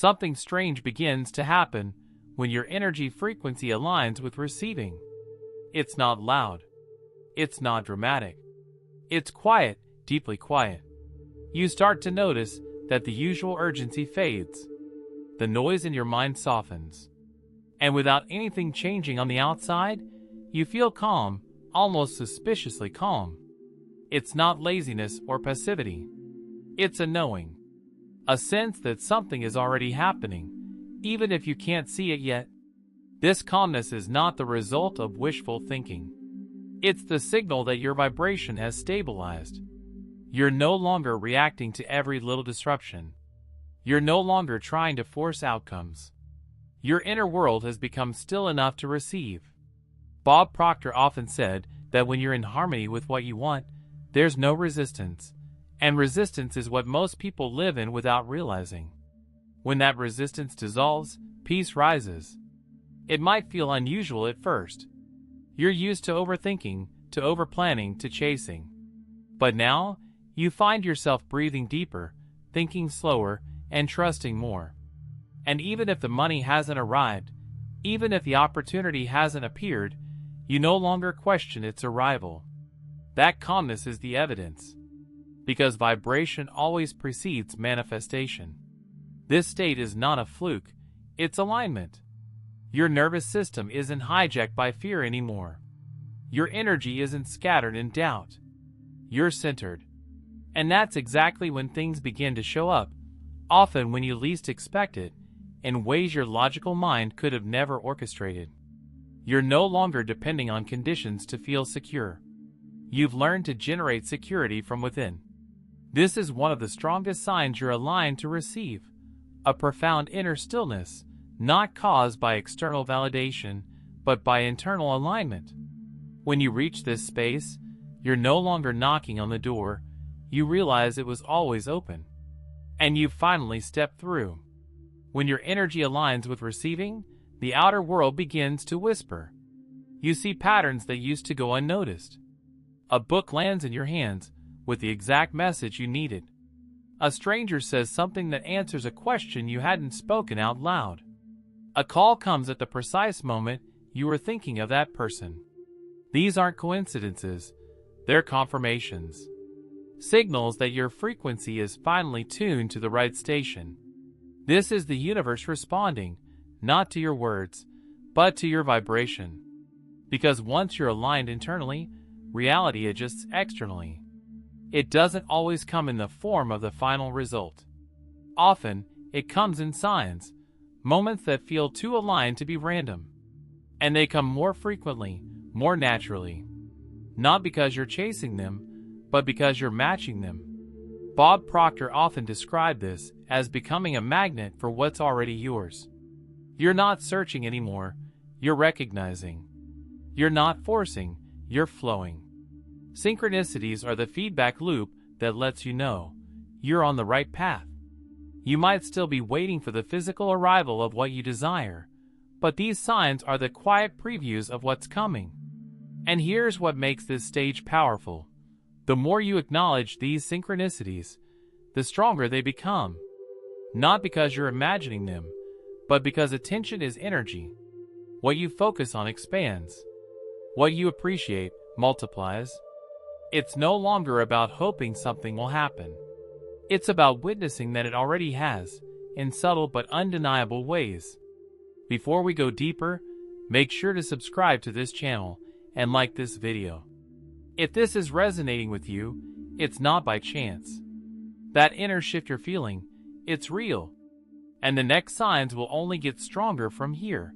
something strange begins to happen when your energy frequency aligns with receiving. It's not loud. It's not dramatic. It's quiet, deeply quiet. You start to notice that the usual urgency fades. The noise in your mind softens. And without anything changing on the outside, you feel calm, almost suspiciously calm. It's not laziness or passivity. It's a knowing. A sense that something is already happening, even if you can't see it yet. This calmness is not the result of wishful thinking. It's the signal that your vibration has stabilized. You're no longer reacting to every little disruption. You're no longer trying to force outcomes. Your inner world has become still enough to receive. Bob Proctor often said that when you're in harmony with what you want, there's no resistance. And resistance is what most people live in without realizing. When that resistance dissolves, peace rises. It might feel unusual at first. You're used to overthinking, to overplanning, to chasing. But now, you find yourself breathing deeper, thinking slower, and trusting more. And even if the money hasn't arrived, even if the opportunity hasn't appeared, you no longer question its arrival. That calmness is the evidence. Because vibration always precedes manifestation. This state is not a fluke, it's alignment. Your nervous system isn't hijacked by fear anymore. Your energy isn't scattered in doubt. You're centered. And that's exactly when things begin to show up, often when you least expect it, in ways your logical mind could have never orchestrated. You're no longer depending on conditions to feel secure. You've learned to generate security from within. This is one of the strongest signs you're aligned to receive, a profound inner stillness, not caused by external validation, but by internal alignment. When you reach this space, you're no longer knocking on the door, you realize it was always open. And you've finally stepped through. When your energy aligns with receiving, the outer world begins to whisper. You see patterns that used to go unnoticed. A book lands in your hands with the exact message you needed. A stranger says something that answers a question you hadn't spoken out loud. A call comes at the precise moment you were thinking of that person. These aren't coincidences, they're confirmations. Signals that your frequency is finally tuned to the right station. This is the universe responding, not to your words, but to your vibration. Because once you're aligned internally, reality adjusts externally. It doesn't always come in the form of the final result. Often, it comes in signs, moments that feel too aligned to be random. And they come more frequently, more naturally. Not because you're chasing them, but because you're matching them. Bob Proctor often described this as becoming a magnet for what's already yours. You're not searching anymore, you're recognizing. You're not forcing, you're flowing. Synchronicities are the feedback loop that lets you know you're on the right path. You might still be waiting for the physical arrival of what you desire, but these signs are the quiet previews of what's coming. And here's what makes this stage powerful. The more you acknowledge these synchronicities, the stronger they become. Not because you're imagining them, but because attention is energy. What you focus on expands. What you appreciate multiplies. It's no longer about hoping something will happen. It's about witnessing that it already has, in subtle but undeniable ways. Before we go deeper, make sure to subscribe to this channel and like this video. If this is resonating with you, it's not by chance. That inner shift you're feeling, it's real. And the next signs will only get stronger from here.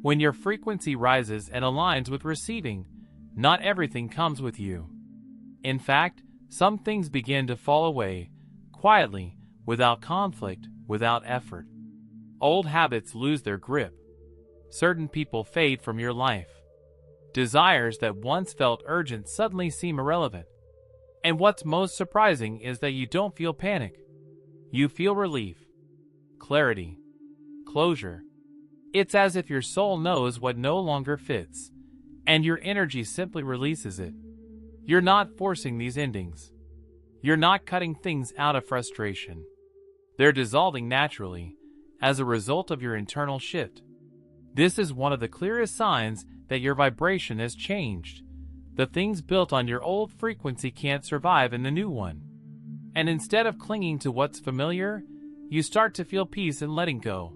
When your frequency rises and aligns with receiving, not everything comes with you. In fact, some things begin to fall away, quietly, without conflict, without effort. Old habits lose their grip. Certain people fade from your life. Desires that once felt urgent suddenly seem irrelevant. And what's most surprising is that you don't feel panic. You feel relief, clarity, closure. It's as if your soul knows what no longer fits, and your energy simply releases it. You're not forcing these endings. You're not cutting things out of frustration. They're dissolving naturally, as a result of your internal shift. This is one of the clearest signs that your vibration has changed. The things built on your old frequency can't survive in the new one. And instead of clinging to what's familiar, you start to feel peace in letting go.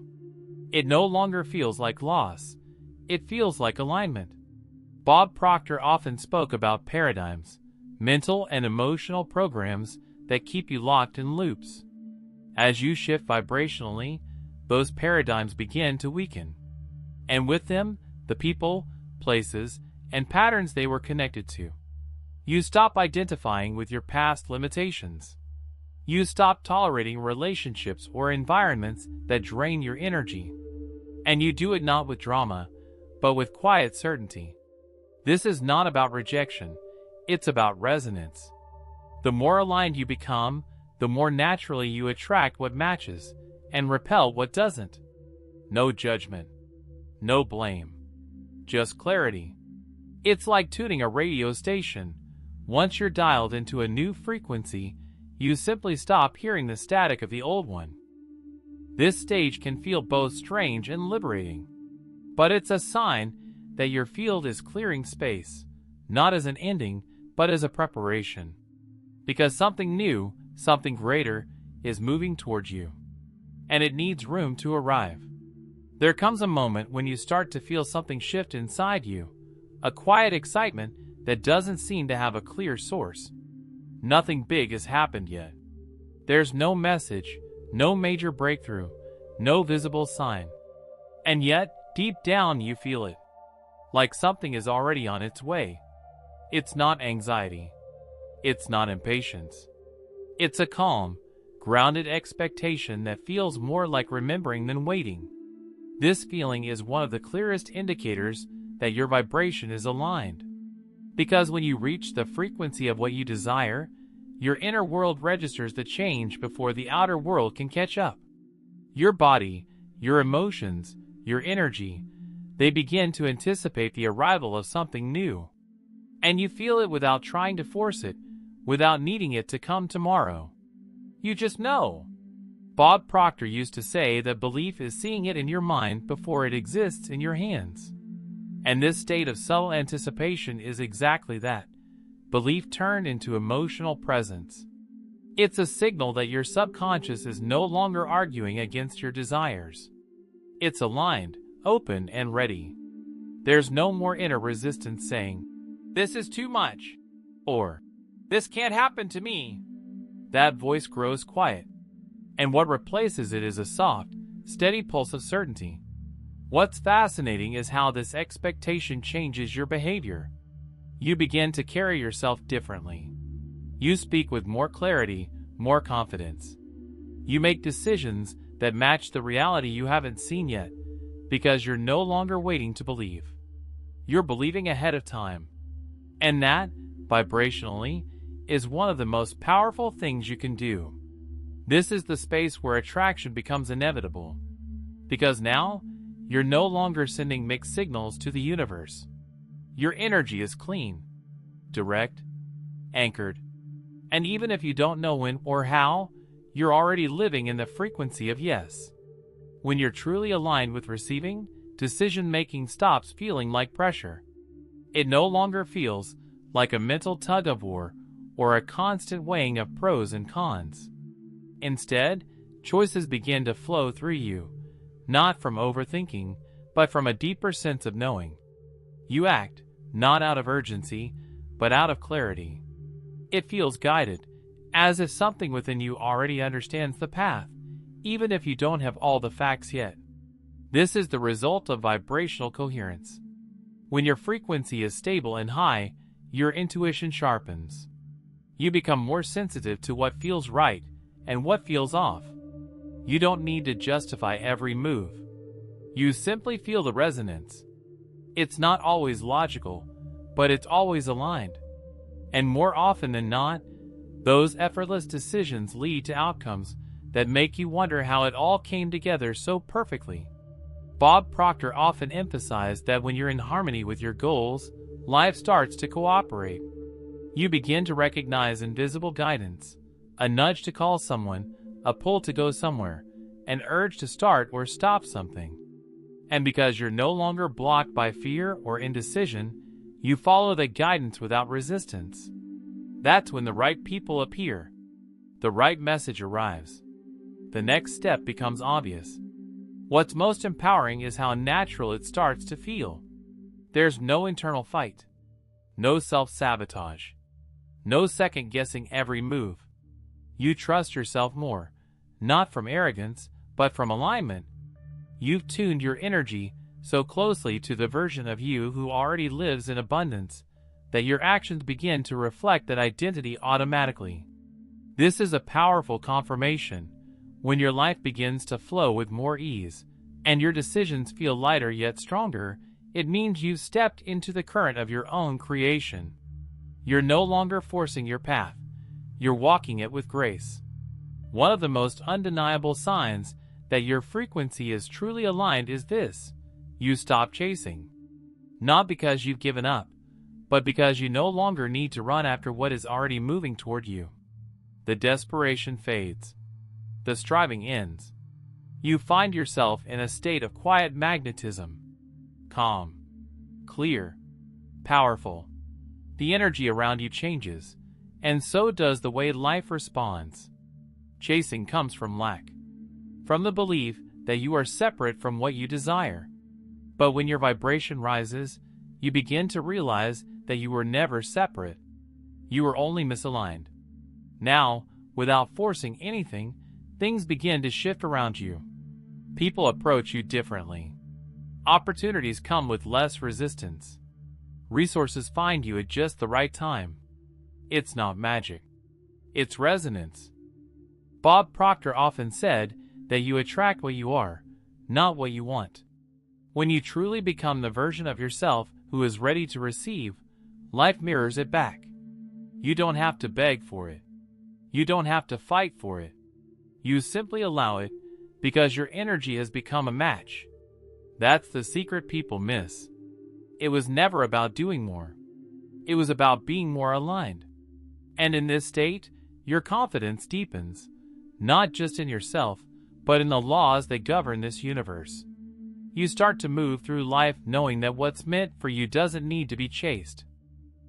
It no longer feels like loss. It feels like alignment. Bob Proctor often spoke about paradigms, mental and emotional programs that keep you locked in loops. As you shift vibrationally, those paradigms begin to weaken. And with them, the people, places, and patterns they were connected to. You stop identifying with your past limitations. You stop tolerating relationships or environments that drain your energy. And you do it not with drama, but with quiet certainty. This is not about rejection, it's about resonance. The more aligned you become, the more naturally you attract what matches and repel what doesn't. No judgment, no blame, just clarity. It's like tuning a radio station. Once you're dialed into a new frequency, you simply stop hearing the static of the old one. This stage can feel both strange and liberating, but it's a sign that your field is clearing space, not as an ending, but as a preparation. Because something new, something greater, is moving towards you, and it needs room to arrive. There comes a moment when you start to feel something shift inside you, a quiet excitement that doesn't seem to have a clear source. Nothing big has happened yet. There's no message, no major breakthrough, no visible sign. And yet, deep down you feel it. Like something is already on its way. It's not anxiety. It's not impatience. It's a calm, grounded expectation that feels more like remembering than waiting. This feeling is one of the clearest indicators that your vibration is aligned. Because when you reach the frequency of what you desire, your inner world registers the change before the outer world can catch up. Your body, your emotions, your energy, they begin to anticipate the arrival of something new. And you feel it without trying to force it, without needing it to come tomorrow. You just know. Bob Proctor used to say that belief is seeing it in your mind before it exists in your hands. And this state of subtle anticipation is exactly that. Belief turned into emotional presence. It's a signal that your subconscious is no longer arguing against your desires. It's aligned, open, and ready. There's no more inner resistance saying, "This is too much," or "This can't happen to me." That voice grows quiet, and what replaces it is a soft, steady pulse of certainty. What's fascinating is how this expectation changes your behavior. You begin to carry yourself differently. You speak with more clarity, more confidence. You make decisions that match the reality you haven't seen yet, because you're no longer waiting to believe. You're believing ahead of time. And that, vibrationally, is one of the most powerful things you can do. This is the space where attraction becomes inevitable. Because now, you're no longer sending mixed signals to the universe. Your energy is clean, direct, anchored. And even if you don't know when or how, you're already living in the frequency of yes. When you're truly aligned with receiving, decision-making stops feeling like pressure. It no longer feels like a mental tug-of-war or a constant weighing of pros and cons. Instead, choices begin to flow through you, not from overthinking, but from a deeper sense of knowing. You act, not out of urgency, but out of clarity. It feels guided, as if something within you already understands the path, even if you don't have all the facts yet. This is the result of vibrational coherence. When your frequency is stable and high, your intuition sharpens. You become more sensitive to what feels right and what feels off. You don't need to justify every move. You simply feel the resonance. It's not always logical, but it's always aligned. And more often than not, those effortless decisions lead to outcomes that make you wonder how it all came together so perfectly. Bob Proctor often emphasized that when you're in harmony with your goals, life starts to cooperate. You begin to recognize invisible guidance, a nudge to call someone, a pull to go somewhere, an urge to start or stop something. And because you're no longer blocked by fear or indecision, you follow the guidance without resistance. That's when the right people appear. The right message arrives. The next step becomes obvious. What's most empowering is how natural it starts to feel. There's no internal fight, no self-sabotage, no second-guessing every move. You trust yourself more, not from arrogance, but from alignment. You've tuned your energy so closely to the version of you who already lives in abundance that your actions begin to reflect that identity automatically. This is a powerful confirmation. When your life begins to flow with more ease, and your decisions feel lighter yet stronger, it means you've stepped into the current of your own creation. You're no longer forcing your path. You're walking it with grace. One of the most undeniable signs that your frequency is truly aligned is this: you stop chasing. Not because you've given up, but because you no longer need to run after what is already moving toward you. The desperation fades. The striving ends. You find yourself in a state of quiet magnetism. Calm, clear, powerful. The energy around you changes, and so does the way life responds. Chasing comes from lack, from the belief that you are separate from what you desire. But when your vibration rises, you begin to realize that you were never separate. You were only misaligned. Now, without forcing anything, things begin to shift around you. People approach you differently. Opportunities come with less resistance. Resources find you at just the right time. It's not magic. It's resonance. Bob Proctor often said that you attract what you are, not what you want. When you truly become the version of yourself who is ready to receive, life mirrors it back. You don't have to beg for it. You don't have to fight for it. You simply allow it because your energy has become a match. That's the secret people miss. It was never about doing more. It was about being more aligned. And in this state, your confidence deepens, not just in yourself, but in the laws that govern this universe. You start to move through life knowing that what's meant for you doesn't need to be chased.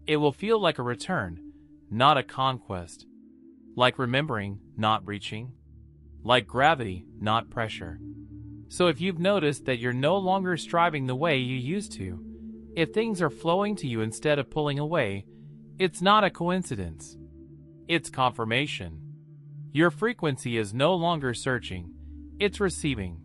It will feel like a return, not a conquest. Like remembering, not reaching. Like gravity, not pressure. So if you've noticed that you're no longer striving the way you used to, if things are flowing to you instead of pulling away, it's not a coincidence. It's confirmation. Your frequency is no longer searching, it's receiving.